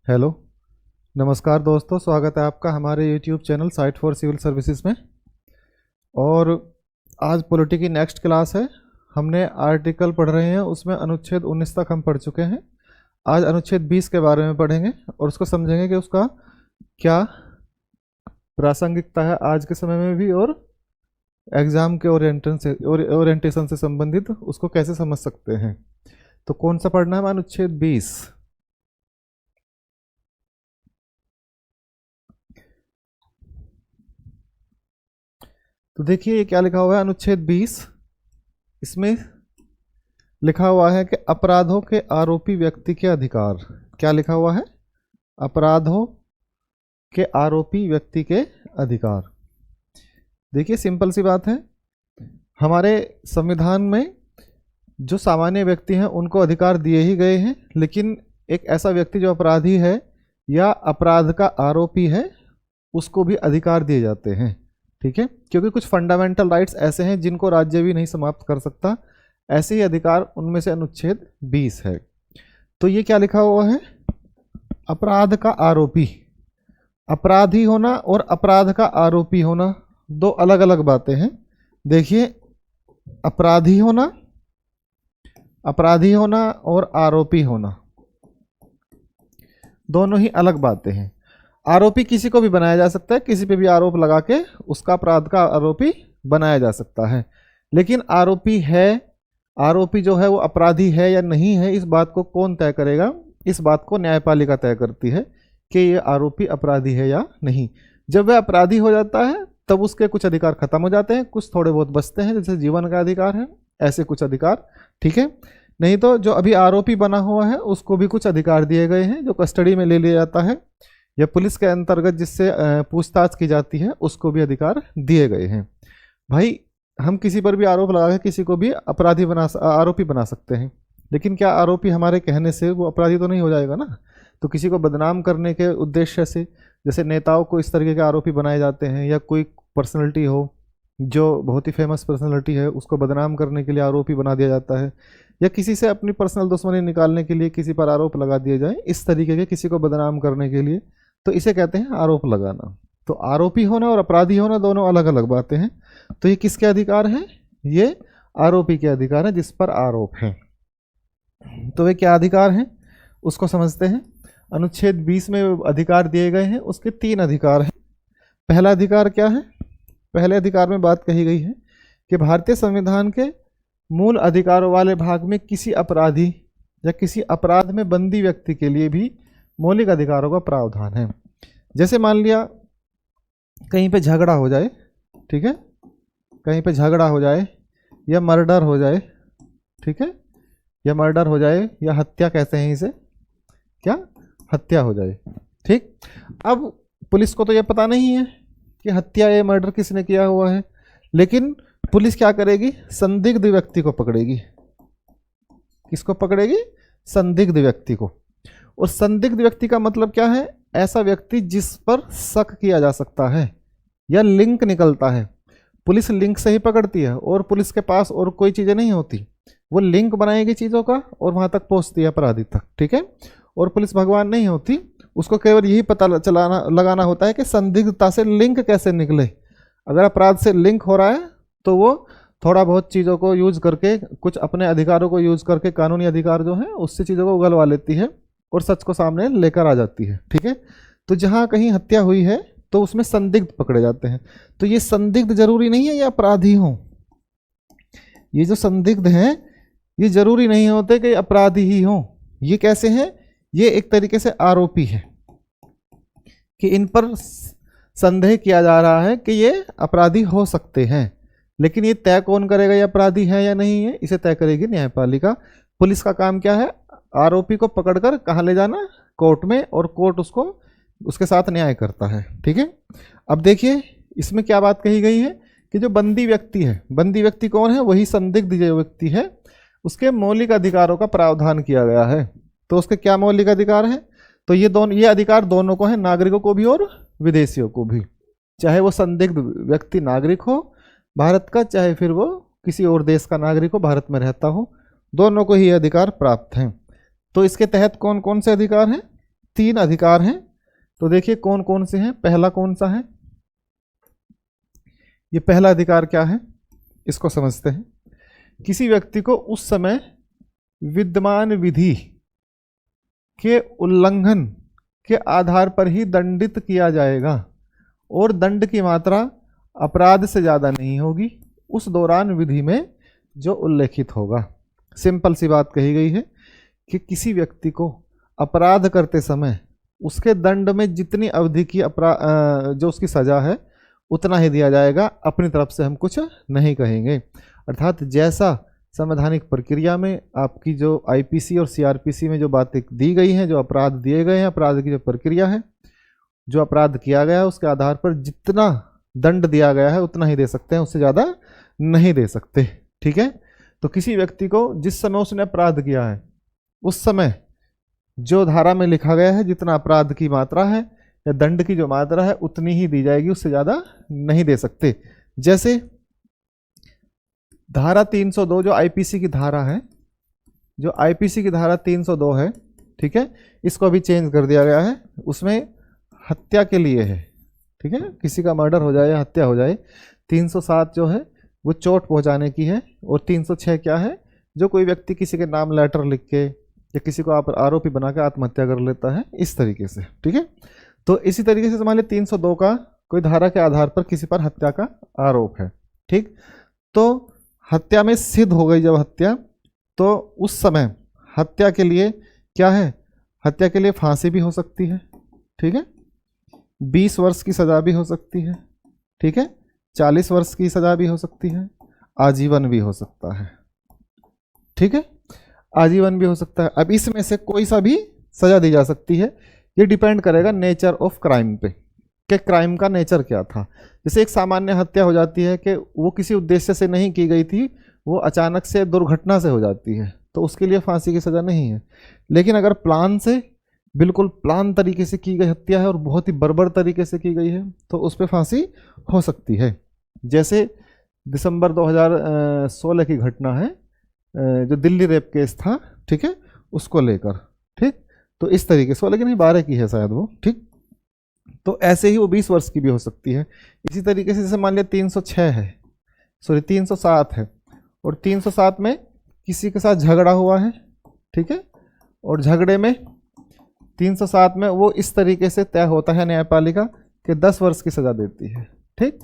Hello, नमस्कार दोस्तों, स्वागत है आपका हमारे YouTube channel site for civil services में। और आज पॉलिटी की नेक्स्ट क्लास है। हमने आर्टिकल पढ़ रहे हैं, उसमें अनुच्छेद 19 तक हम पढ़ चुके हैं। आज अनुच्छेद 20 के बारे में पढ़ेंगे और उसको समझेंगे कि उसका क्या प्रासंगिकता है आज के समय में भी, और एग्ज़ाम के ओरिएंटेशन से संबंधित उसको कैसे समझ सकते हैं। तो कौन सा पढ़ना है? अनुच्छेद 20। तो देखिए ये क्या लिखा हुआ है, अनुच्छेद 20। इसमें लिखा हुआ है कि अपराधों के आरोपी व्यक्ति के अधिकार। क्या लिखा हुआ है? अपराधों के आरोपी व्यक्ति के अधिकार। देखिए सिंपल सी बात है, हमारे संविधान में जो सामान्य व्यक्ति हैं उनको अधिकार दिए ही गए हैं, लेकिन एक ऐसा व्यक्ति जो अपराधी है या अपराध का आरोपी है उसको भी अधिकार दिए जाते हैं। ठीक है, क्योंकि कुछ फंडामेंटल राइट्स ऐसे हैं जिनको राज्य भी नहीं समाप्त कर सकता, ऐसे ही अधिकार उनमें से अनुच्छेद 20 है। तो ये क्या लिखा हुआ है? अपराध का आरोपी। अपराधी होना और अपराध का आरोपी होना दो अलग अलग बातें हैं। देखिए, अपराधी होना और आरोपी होना दोनों ही अलग बातें हैं। आरोपी किसी को भी बनाया जा सकता है, किसी पे भी आरोप लगा के उसका अपराध का आरोपी बनाया जा सकता है, लेकिन आरोपी जो है वो अपराधी है या नहीं है, इस बात को कौन तय करेगा? इस बात को न्यायपालिका तय करती है कि ये आरोपी अपराधी है या नहीं। जब वह अपराधी हो जाता है तब उसके कुछ अधिकार खत्म हो जाते हैं, कुछ थोड़े बहुत बचते हैं, जैसे जीवन का अधिकार है, ऐसे कुछ अधिकार। ठीक है, नहीं तो जो अभी आरोपी बना हुआ है उसको भी कुछ अधिकार दिए गए हैं, जो कस्टडी में ले लिया जाता है या पुलिस के अंतर्गत जिससे पूछताछ की जाती है उसको भी अधिकार दिए गए हैं। भाई, हम किसी पर भी आरोप लगा के किसी को भी आरोपी बना सकते हैं, लेकिन क्या आरोपी हमारे कहने से वो अपराधी तो नहीं हो जाएगा ना? तो किसी को बदनाम करने के उद्देश्य से, जैसे नेताओं को इस तरीके के आरोपी बनाए जाते हैं, या कोई पर्सनैलिटी हो जो बहुत ही फेमस पर्सनैलिटी है उसको बदनाम करने के लिए आरोपी बना दिया जाता है, या किसी से अपनी पर्सनल दुश्मनी निकालने के लिए किसी पर आरोप लगा दिए जाए, इस तरीके के किसी को बदनाम करने के लिए, तो इसे कहते हैं आरोप लगाना। तो आरोपी होना और अपराधी होना दोनों अलग अलग बातें हैं। तो ये किसके अधिकार हैं? ये आरोपी के अधिकार हैं जिस पर आरोप है। तो वे क्या अधिकार हैं उसको समझते हैं। अनुच्छेद 20 में अधिकार दिए गए हैं, उसके 3 अधिकार हैं। पहला अधिकार क्या है? पहले अधिकार में बात कही गई है कि भारतीय संविधान के मूल अधिकारों वाले भाग में किसी अपराधी या किसी अपराध में बंदी व्यक्ति के लिए भी मौलिक अधिकारों का प्रावधान है। जैसे मान लिया कहीं पे झगड़ा हो जाए, ठीक है, कहीं पे झगड़ा हो जाए या मर्डर हो जाए, ठीक है, या मर्डर हो जाए या हत्या कहते हैं इसे, क्या हत्या हो जाए। ठीक, अब पुलिस को तो ये पता नहीं है कि हत्या या मर्डर किसने किया हुआ है, लेकिन पुलिस क्या करेगी? संदिग्ध व्यक्ति को पकड़ेगी। किसको पकड़ेगी? संदिग्ध व्यक्ति को। और संदिग्ध व्यक्ति का मतलब क्या है? ऐसा व्यक्ति जिस पर शक किया जा सकता है या लिंक निकलता है। पुलिस लिंक से ही पकड़ती है और पुलिस के पास और कोई चीज़ें नहीं होती, वो लिंक बनाएगी चीज़ों का और वहाँ तक पहुँचती है अपराधी तक। ठीक है, और पुलिस भगवान नहीं होती, उसको केवल यही पता लगाना होता है कि संदिग्धता से लिंक कैसे निकले। अगर अपराध से लिंक हो रहा है तो वो थोड़ा बहुत चीज़ों को यूज करके, कुछ अपने अधिकारों को यूज करके, कानूनी अधिकार जो है उससे चीज़ों को उगलवा लेती है और सच को सामने लेकर आ जाती है। ठीक है, तो जहाँ कहीं हत्या हुई है तो उसमें संदिग्ध पकड़े जाते हैं। तो ये संदिग्ध जरूरी नहीं है ये अपराधी हों। ये जो संदिग्ध हैं ये जरूरी नहीं होते कि अपराधी ही हों। ये कैसे हैं? ये एक तरीके से आरोपी है कि इन पर संदेह किया जा रहा है कि ये अपराधी हो सकते हैं, लेकिन ये तय कौन करेगा ये अपराधी है या नहीं है? इसे तय करेगी न्यायपालिका। पुलिस का काम क्या है? आरोपी को पकड़कर कहाँ ले जाना? कोर्ट में, और कोर्ट उसको उसके साथ न्याय करता है। ठीक है, अब देखिए इसमें क्या बात कही गई है कि जो बंदी व्यक्ति है, बंदी व्यक्ति कौन है? वही संदिग्ध जो व्यक्ति है, उसके मौलिक अधिकारों का प्रावधान किया गया है। तो उसके क्या मौलिक अधिकार है? तो ये अधिकार दोनों को है, नागरिकों को भी और विदेशियों को भी। चाहे वो संदिग्ध व्यक्ति नागरिक हो भारत का, चाहे फिर वो किसी और देश का नागरिक हो, भारत में रहता हो, दोनों को ही अधिकार प्राप्त हैं। तो इसके तहत कौन कौन से अधिकार हैं? 3 अधिकार हैं। तो देखिए कौन कौन से हैं। पहला कौन सा है, ये पहला अधिकार क्या है, इसको समझते हैं। किसी व्यक्ति को उस समय विद्यमान विधि के उल्लंघन के आधार पर ही दंडित किया जाएगा और दंड की मात्रा अपराध से ज़्यादा नहीं होगी उस दौरान विधि में जो उल्लेखित होगा। सिंपल सी बात कही गई है कि किसी व्यक्ति को अपराध करते समय उसके दंड में जितनी अवधि की जो उसकी सज़ा है उतना ही दिया जाएगा, अपनी तरफ से हम कुछ नहीं कहेंगे। अर्थात जैसा संवैधानिक प्रक्रिया में आपकी जो आईपीसी और सीआरपीसी में जो बातें दी गई हैं, जो अपराध दिए गए हैं, अपराध की जो प्रक्रिया है, जो अपराध किया गया है उसके आधार पर जितना दंड दिया गया है उतना ही दे सकते हैं, उससे ज़्यादा नहीं दे सकते। ठीक है, तो किसी व्यक्ति को जिस समय उसने अपराध किया है उस समय जो धारा में लिखा गया है जितना अपराध की मात्रा है या दंड की जो मात्रा है उतनी ही दी जाएगी, उससे ज़्यादा नहीं दे सकते। जैसे धारा 302 जो आईपीसी की धारा है, जो आईपीसी की धारा 302 है, ठीक है, इसको अभी चेंज कर दिया गया है। उसमें हत्या के लिए है, ठीक है, किसी का मर्डर हो जाए या हत्या हो जाए। 307 जो है वो चोट पहुंचाने की है और 306 क्या है, जो कोई व्यक्ति किसी के नाम लेटर लिख के या किसी को आप आरोपी बना के आत्महत्या कर लेता है, इस तरीके से। ठीक है, तो इसी तरीके से मान लीजिए 302 का कोई धारा के आधार पर किसी पर हत्या का आरोप है। ठीक, तो हत्या में सिद्ध हो गई जब हत्या, तो उस समय हत्या के लिए क्या है, हत्या के लिए फांसी भी हो सकती है। ठीक है, 20 वर्ष की सज़ा भी हो सकती है। ठीक है, 40 वर्ष की सज़ा भी हो सकती है, आजीवन भी हो सकता है। ठीक है, आजीवन भी हो सकता है। अब इसमें से कोई सा भी सज़ा दी जा सकती है, ये डिपेंड करेगा नेचर ऑफ क्राइम पे, कि क्राइम का नेचर क्या था। जैसे एक सामान्य हत्या हो जाती है कि वो किसी उद्देश्य से नहीं की गई थी, वो अचानक से दुर्घटना से हो जाती है, तो उसके लिए फांसी की सज़ा नहीं है। लेकिन अगर प्लान से, बिल्कुल प्लान तरीके से की गई हत्या है और बहुत ही बर्बर तरीके से की गई है, तो उस पर फांसी हो सकती है। जैसे दिसंबर 2016 की घटना है, जो दिल्ली रेप केस था, ठीक है, उसको लेकर। ठीक, तो इस तरीके से, लेकिन 12 की है शायद वो। ठीक, तो ऐसे ही वो 20 वर्ष की भी हो सकती है। इसी तरीके से जैसे मान लिया 306 है, सॉरी 307 है, और 307 में किसी के साथ झगड़ा हुआ है, ठीक है, और झगड़े में 307 में वो इस तरीके से तय होता है न्यायपालिका कि 10 वर्ष की सज़ा देती है। ठीक,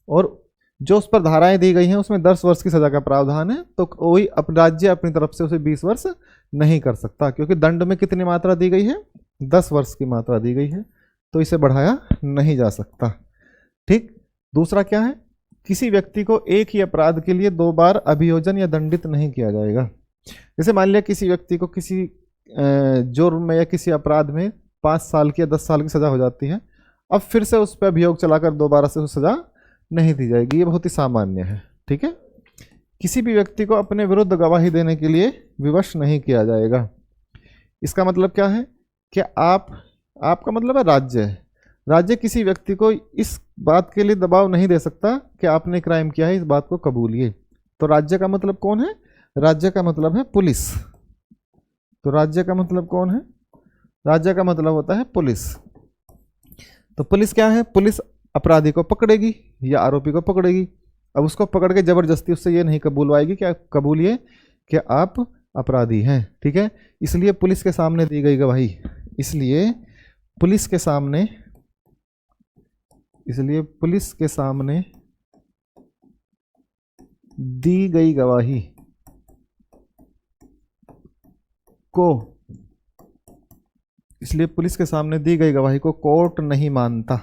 और जो उस पर धाराएं दी गई हैं उसमें 10 वर्ष की सज़ा का प्रावधान है, तो कोई राज्य अपनी तरफ से उसे 20 वर्ष नहीं कर सकता, क्योंकि दंड में कितनी मात्रा दी गई है, 10 वर्ष की मात्रा दी गई है, तो इसे बढ़ाया नहीं जा सकता। ठीक, दूसरा क्या है, किसी व्यक्ति को एक ही अपराध के लिए 2 बार अभियोजन या दंडित नहीं किया जाएगा। जैसे मान लिया किसी व्यक्ति को किसी जुर्म में या किसी अपराध में 5 साल की या 10 साल की सज़ा हो जाती है, अब फिर से उस पर अभियोग चलाकर दोबारा से सज़ा नहीं दी जाएगी, ये बहुत ही सामान्य है। ठीक है, किसी भी व्यक्ति को अपने विरुद्ध गवाही देने के लिए विवश नहीं किया जाएगा। इसका मतलब क्या है कि आपका मतलब है राज्य है, राज्य किसी व्यक्ति को इस बात के लिए दबाव नहीं दे सकता कि आपने क्राइम किया है, इस बात को कबूलिए। तो राज्य का मतलब कौन है, राज्य का मतलब है पुलिस। तो राज्य का मतलब कौन है, राज्य का मतलब होता है पुलिस। तो पुलिस क्या है, पुलिस अपराधी को पकड़ेगी या आरोपी को पकड़ेगी। अब उसको पकड़ के जबरदस्ती उससे ये नहीं कबूलवाएगी कि आप कबूलिए कि आप अपराधी हैं। ठीक है, इसलिए पुलिस के सामने दी गई गवाही, इसलिए पुलिस के सामने दी गई गवाही को, इसलिए पुलिस के सामने दी गई गवाही को कोर्ट नहीं मानता,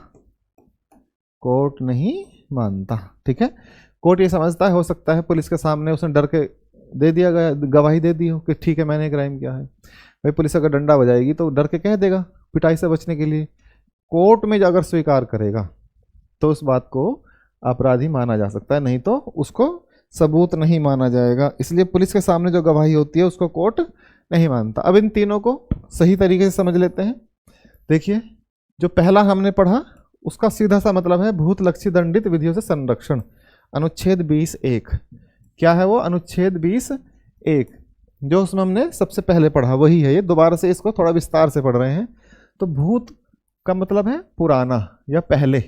कोर्ट नहीं मानता। ठीक है, कोर्ट ये समझता है, हो सकता है पुलिस के सामने उसने डर के दे दिया गया, गवाही दे दी हो कि ठीक है मैंने क्राइम किया है। भाई पुलिस अगर डंडा बजाएगी तो डर के कह देगा पिटाई से बचने के लिए। कोर्ट में अगर स्वीकार करेगा तो उस बात को अपराधी माना जा सकता है, नहीं तो उसको सबूत नहीं माना जाएगा। इसलिए पुलिस के सामने जो गवाही होती है उसको कोर्ट नहीं मानता। अब इन तीनों को सही तरीके से समझ लेते हैं। देखिए, जो पहला हमने पढ़ा उसका सीधा सा मतलब है भूतलक्षी दंडित विधियों से संरक्षण, अनुच्छेद 20(1). क्या है वो, अनुच्छेद 20(1), जो उसमें हमने सबसे पहले पढ़ा वही है ये। दोबारा से इसको थोड़ा विस्तार से पढ़ रहे हैं तो भूत का मतलब है पुराना या पहले,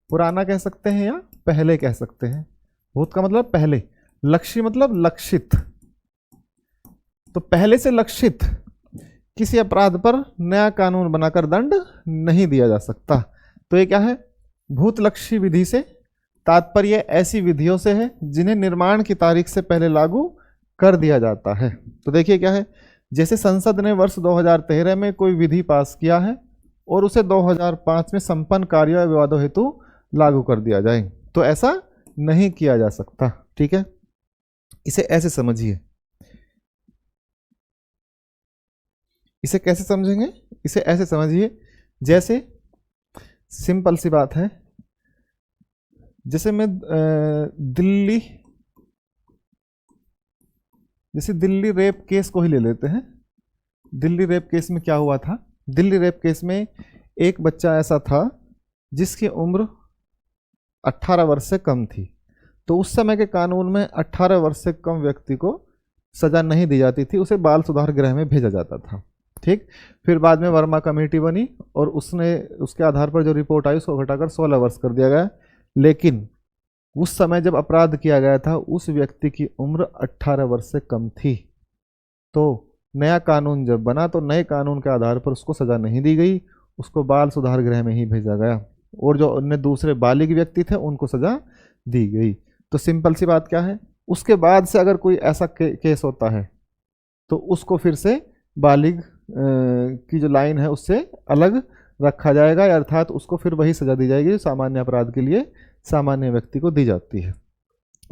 पुराना कह सकते हैं या पहले कह सकते हैं। भूत का मतलब पहले, लक्ष्य मतलब लक्षित, तो पहले से लक्षित किसी अपराध पर नया कानून बनाकर दंड नहीं दिया जा सकता। तो ये क्या है, भूतलक्षी विधि से तात्पर्य ऐसी विधियों से है जिन्हें निर्माण की तारीख से पहले लागू कर दिया जाता है। तो देखिए क्या है, जैसे संसद ने वर्ष 2013 में कोई विधि पास किया है और उसे 2005 में संपन्न कार्यों या विवादों हेतु लागू कर दिया जाए, तो ऐसा नहीं किया जा सकता। ठीक है, इसे ऐसे समझिए, इसे कैसे समझेंगे, इसे ऐसे समझिए जैसे सिंपल सी बात है, जैसे मैं दिल्ली रेप केस को ही ले लेते हैं। दिल्ली रेप केस में क्या हुआ था, दिल्ली रेप केस में एक बच्चा ऐसा था जिसकी उम्र 18 वर्ष से कम थी, तो उस समय के कानून में 18 वर्ष से कम व्यक्ति को सजा नहीं दी जाती थी, उसे बाल सुधार गृह में भेजा जाता था। ठीक, फिर बाद में वर्मा कमेटी बनी और उसके आधार पर जो रिपोर्ट आई उसको घटाकर 16 वर्ष कर दिया गया। लेकिन उस समय जब अपराध किया गया था उस व्यक्ति की उम्र 18 वर्ष से कम थी, तो नया कानून जब बना तो नए कानून के आधार पर उसको सजा नहीं दी गई, उसको बाल सुधार गृह में ही भेजा गया, और जो अन्य दूसरे बालिग व्यक्ति थे उनको सजा दी गई। तो सिंपल सी बात क्या है, उसके बाद से अगर कोई ऐसा केस होता है तो उसको फिर से बालिग की जो लाइन है उससे अलग रखा जाएगा, अर्थात उसको फिर वही सजा दी जाएगी जो सामान्य अपराध के लिए सामान्य व्यक्ति को दी जाती है।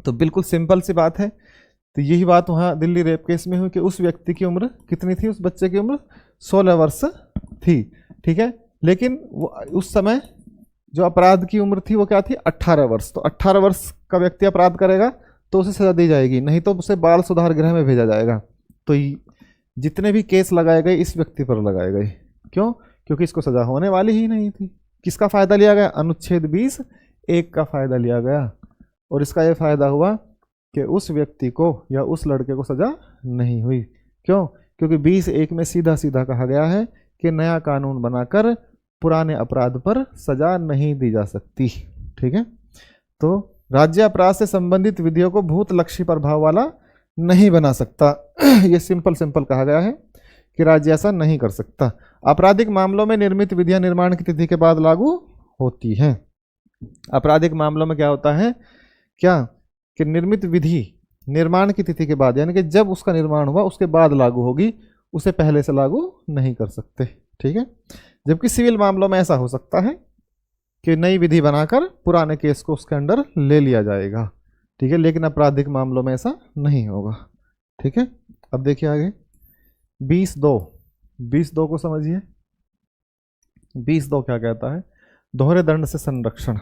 तो बिल्कुल सिंपल सी बात है। तो यही बात वहाँ दिल्ली रेप केस में हुई कि उस व्यक्ति की उम्र कितनी थी, उस बच्चे की उम्र 16 वर्ष थी। ठीक है, लेकिन वो उस समय जो अपराध की उम्र थी वो क्या थी, 18 वर्ष। तो 18 वर्ष का व्यक्ति अपराध करेगा तो उसे सजा दी जाएगी, नहीं तो उसे बाल सुधार गृह में भेजा जाएगा। तो जितने भी केस लगाए गए इस व्यक्ति पर लगाए गए, क्यों, क्योंकि इसको सजा होने वाली ही नहीं थी। किसका फायदा लिया गया, अनुच्छेद 20(1) का फायदा लिया गया, और इसका यह फायदा हुआ कि उस व्यक्ति को या उस लड़के को सजा नहीं हुई। क्यों, क्योंकि 20(1) में सीधा सीधा कहा गया है कि नया कानून बनाकर पुराने अपराध पर सजा नहीं दी जा सकती। ठीक है, तो राज्य अपराध से संबंधित विधियों को भूतलक्षी प्रभाव वाला नहीं बना सकता। ये सिंपल कहा गया है कि राज्य ऐसा नहीं कर सकता। आपराधिक मामलों में निर्मित विधियां निर्माण की तिथि के बाद लागू होती हैं। आपराधिक मामलों में क्या होता है, क्या कि निर्मित विधि निर्माण की तिथि के बाद, यानी कि जब उसका निर्माण हुआ उसके बाद लागू होगी, उसे पहले से लागू नहीं कर सकते। ठीक है, जबकि सिविल मामलों में ऐसा हो सकता है कि नई विधि बनाकर पुराने केस को उसके अंडर ले लिया जाएगा। ठीक है, लेकिन आपराधिक मामलों में ऐसा नहीं होगा। ठीक है, अब देखिए आगे 20(2) को समझिए। 20(2) क्या कहता है, दोहरे दंड से संरक्षण।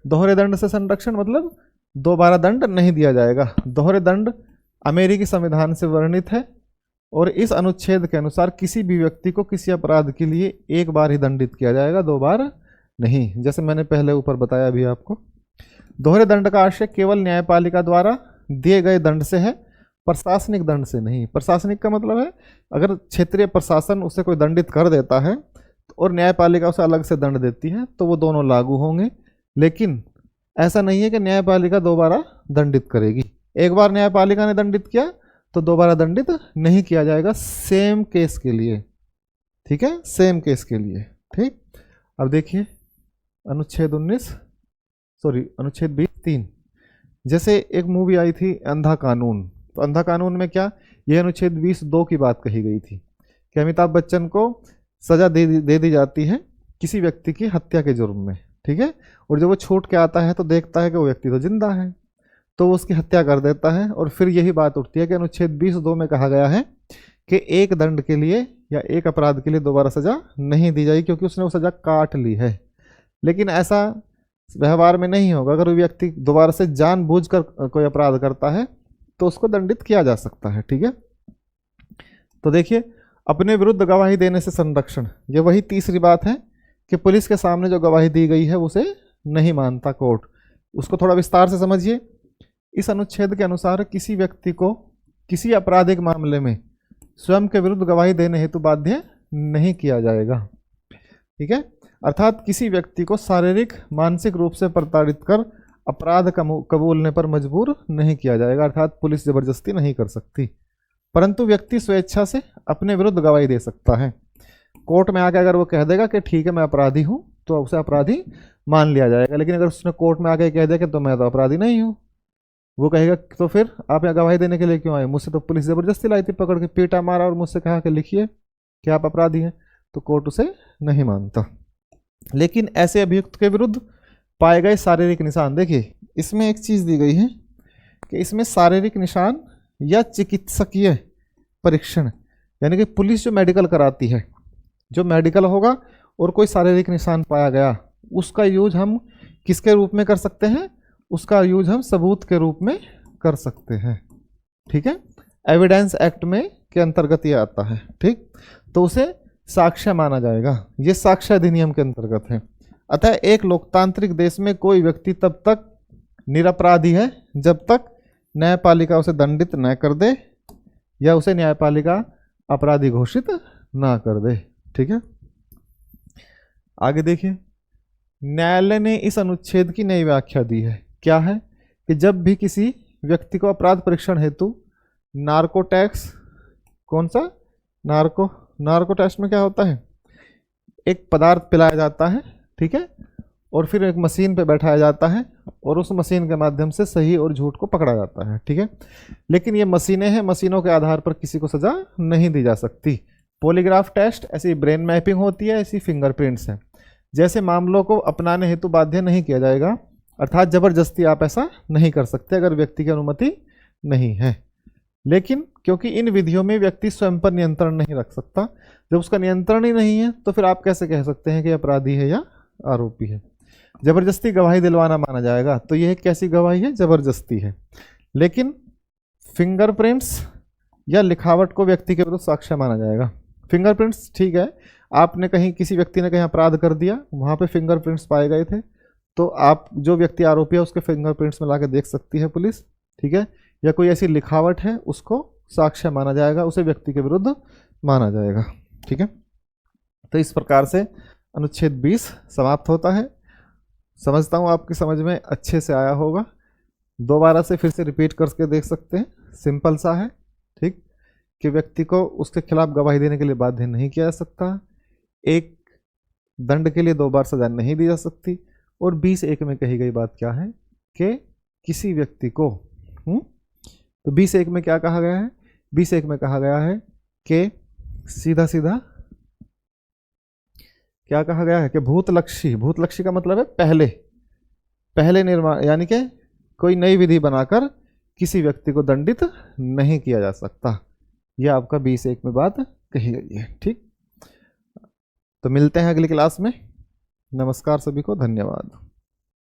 दोहरे दंड से संरक्षण मतलब दोबारा दंड नहीं दिया जाएगा। दोहरे दंड अमेरिकी संविधान से वर्णित है और इस अनुच्छेद के अनुसार किसी भी व्यक्ति को किसी अपराध के लिए एक बार ही दंडित किया जाएगा, दो बार नहीं, जैसे मैंने पहले ऊपर बताया अभी आपको। दोहरे दंड का आशय केवल न्यायपालिका द्वारा दिए गए दंड से है, प्रशासनिक दंड से नहीं। प्रशासनिक का मतलब है अगर क्षेत्रीय प्रशासन उसे कोई दंडित कर देता है और न्यायपालिका उसे अलग से दंड देती है तो वो दोनों लागू होंगे, लेकिन ऐसा नहीं है कि न्यायपालिका दोबारा दंडित करेगी। एक बार न्यायपालिका ने दंडित किया तो दोबारा दंडित नहीं किया जाएगा, सेम केस के लिए। ठीक है, सेम केस के लिए। ठीक, अब देखिए अनुच्छेद 20(3), जैसे एक मूवी आई थी अंधा कानून, तो अंधा कानून में क्या, यह अनुच्छेद 20(2) की बात कही गई थी कि अमिताभ बच्चन को सजा दे दी जाती है किसी व्यक्ति की हत्या के जुर्म में। ठीक है, और जब वो छूट के आता है तो देखता है कि वो व्यक्ति तो जिंदा है, तो वो उसकी हत्या कर देता है। और फिर यही बात उठती है कि अनुच्छेद 20(2) में कहा गया है कि एक दंड के लिए या एक अपराध के लिए दोबारा सजा नहीं दी जाएगी, क्योंकि उसने वो सजा काट ली है। लेकिन ऐसा व्यवहार में नहीं होगा। अगर वो व्यक्ति दोबारा से जानबूझकर कोई अपराध करता है तो उसको दंडित किया जा सकता है। ठीक है, तो देखिए अपने विरुद्ध गवाही देने से संरक्षण, ये वही तीसरी बात है कि पुलिस के सामने जो गवाही दी गई है उसे नहीं मानता कोर्ट। उसको थोड़ा विस्तार से समझिए। इस अनुच्छेद के अनुसार किसी व्यक्ति को किसी आपराधिक मामले में स्वयं के विरुद्ध गवाही देने हेतु बाध्य नहीं किया जाएगा। ठीक है, अर्थात किसी व्यक्ति को शारीरिक मानसिक रूप से प्रताड़ित कर अपराध कबूलने पर मजबूर नहीं किया जाएगा, अर्थात पुलिस जबरदस्ती नहीं कर सकती। परंतु व्यक्ति स्वेच्छा से अपने विरुद्ध गवाही दे सकता है। कोर्ट में आकर अगर वो कह देगा कि ठीक है मैं अपराधी हूँ, तो उसे अपराधी मान लिया जाएगा। लेकिन अगर उसने कोर्ट में आकर कह दिया कि तो मैं तो अपराधी नहीं हूँ, वो कहेगा तो फिर आप यहाँ गवाही देने के लिए क्यों आए, मुझसे तो पुलिस जबरदस्ती लाई थी, पकड़ के पीटा मारा और मुझसे कहा कि लिखिए कि आप अपराधी हैं, तो कोर्ट उसे नहीं मानता। लेकिन ऐसे अभियुक्त के विरुद्ध पाए गए शारीरिक निशान, देखिए इसमें एक चीज़ दी गई है कि इसमें शारीरिक निशान या चिकित्सकीय परीक्षण, यानी कि पुलिस जो मेडिकल कराती है, जो मेडिकल होगा और कोई शारीरिक निशान पाया गया, उसका यूज हम किसके रूप में कर सकते हैं, उसका यूज हम सबूत के रूप में कर सकते हैं। ठीक है, एविडेंस एक्ट में के अंतर्गत ये आता है। ठीक, तो उसे साक्ष्य माना जाएगा, ये साक्ष्य अधिनियम के अंतर्गत है। अतः एक लोकतांत्रिक देश में कोई व्यक्ति तब तक निरपराधी है जब तक न्यायपालिका उसे दंडित न कर दे या उसे न्यायपालिका अपराधी घोषित ना कर दे। ठीक है, आगे देखिए, न्यायालय ने इस अनुच्छेद की नई व्याख्या दी है। क्या है कि जब भी किसी व्यक्ति को अपराध परीक्षण हेतु नार्को टैक्स, कौन सा नार्को टेस्ट में क्या होता है, एक पदार्थ पिलाया जाता है, ठीक है, और फिर एक मशीन पे बैठाया जाता है और उस मशीन के माध्यम से सही और झूठ को पकड़ा जाता है। ठीक है, लेकिन ये मशीनें हैं, मशीनों के आधार पर किसी को सजा नहीं दी जा सकती। पॉलीग्राफ टेस्ट ऐसी ब्रेन मैपिंग होती है, ऐसी फिंगरप्रिंट्स हैं। जैसे मामलों को अपनाने हेतु बाध्य नहीं किया जाएगा, अर्थात जबरदस्ती आप ऐसा नहीं कर सकते अगर व्यक्ति की अनुमति नहीं है। लेकिन क्योंकि इन विधियों में व्यक्ति स्वयं पर नियंत्रण नहीं रख सकता, जब उसका नियंत्रण ही नहीं है तो फिर आप कैसे कह सकते हैं कि अपराधी है या आरोपी है। जबरदस्ती गवाही दिलवाना माना जाएगा, तो यह कैसी गवाही है, जबरदस्ती है। लेकिन फिंगरप्रिंट्स या लिखावट को व्यक्ति के विरुद्ध साक्ष्य माना जाएगा। फिंगरप्रिंट्स ठीक है, आपने कहीं किसी व्यक्ति ने कहीं अपराध कर दिया, वहाँ पे फिंगरप्रिंट्स पाए गए थे, तो आप जो व्यक्ति आरोपी है उसके फिंगरप्रिंट्स में ला के देख सकती है पुलिस। ठीक है, या कोई ऐसी लिखावट है उसको साक्ष्य माना जाएगा, उसे व्यक्ति के विरुद्ध माना जाएगा। ठीक है, तो इस प्रकार से अनुच्छेद 20 समाप्त होता है। समझता हूँ आपकी समझ में अच्छे से आया होगा। दोबारा से फिर से रिपीट करके देख सकते हैं, सिंपल सा है। ठीक, कि व्यक्ति को उसके खिलाफ गवाही देने के लिए बाध्य नहीं किया जा सकता, एक दंड के लिए 2 बार सजा नहीं दी जा सकती, और 20(1) में कही गई बात क्या है कि किसी व्यक्ति को तो 20(1) में क्या कहा गया है, 20(1) में कहा गया है कि सीधा सीधा क्या कहा गया है कि भूतलक्षी का मतलब है पहले निर्माण, यानी कि कोई नई विधि बनाकर किसी व्यक्ति को दंडित नहीं किया जा सकता। यह आपका 20(1) में बात कही गई है। ठीक, तो मिलते हैं अगली क्लास में। नमस्कार सभी को, धन्यवाद।